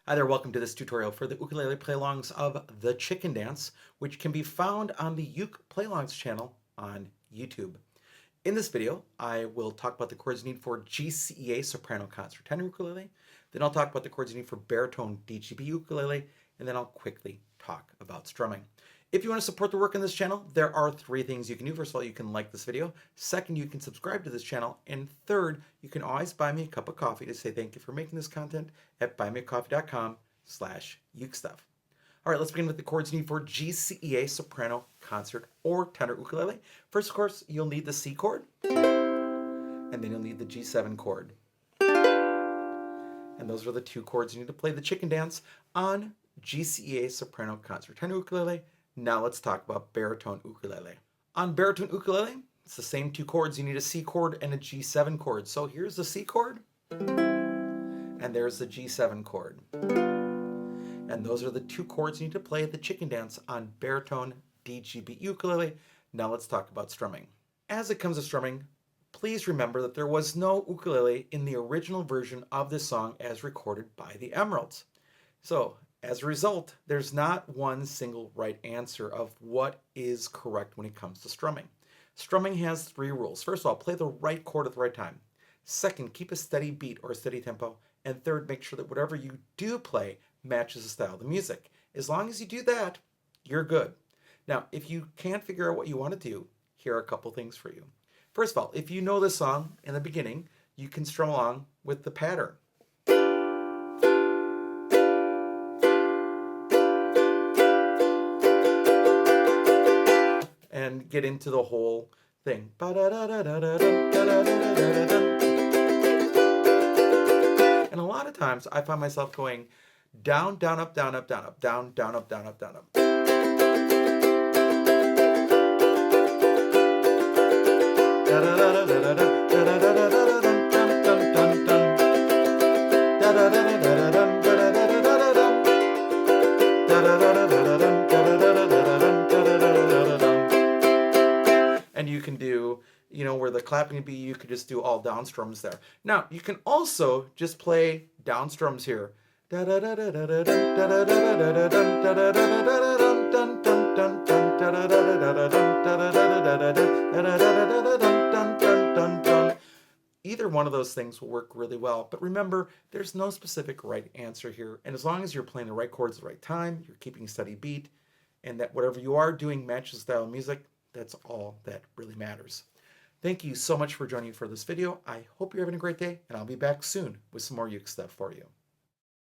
Hi there, welcome to this tutorial for the ukulele play-alongs of The Chicken Dance, which can be found on the UkePlayAlongs channel on YouTube. In this video, I will talk about the chords you need for GCEA soprano concert tenor ukulele, then I'll talk about the chords you need for baritone DGBE ukulele, and then I'll quickly talk about strumming. If you want to support the work on this channel, there are three things you can do. First of all, you can like this video. Second, you can subscribe to this channel. And third, you can always buy me a cup of coffee to say thank you for making this content at buymeacoffee.com/UkeStuff. All right, let's begin with the chords you need for GCEA soprano concert or tenor ukulele. First, of course, you'll need the C chord, and then you'll need the G7 chord. And those are the two chords you need to play the chicken dance on GCEA soprano concert tenor ukulele. Now let's talk about baritone ukulele. On baritone ukulele, it's the same two chords. You need a C chord and a G7 chord. So here's the C chord, and there's the G7 chord. And those are the two chords you need to play the chicken dance on baritone DGBE ukulele. Now let's talk about strumming. As it comes to strumming, please remember that there was no ukulele in the original version of this song as recorded by the Emeralds. So as a result, there's not one single right answer of what is correct when it comes to strumming. Strumming has three rules. First of all, play the right chord at the right time. Second, keep a steady beat or a steady tempo. And third, make sure that whatever you do play matches the style of the music. As long as you do that, you're good. Now, if you can't figure out what you want to do, here are a couple things for you. First of all, if you know the song in the beginning, you can strum along with the pattern. And get into the whole thing. And a lot of times I find myself going down, down, up, down, up, down, up, down, down, up, down, up, down, up. And you can do, where the clapping would be, you could just do all down strums there. Now, you can also just play down strums here. Either one of those things will work really well, but remember, there's no specific right answer here. And as long as you're playing the right chords at the right time, you're keeping a steady beat, and that whatever you are doing matches the style of music, that's all that really matters. Thank you so much for joining me for this video. I hope you're having a great day, and I'll be back soon with some more Uke stuff for you.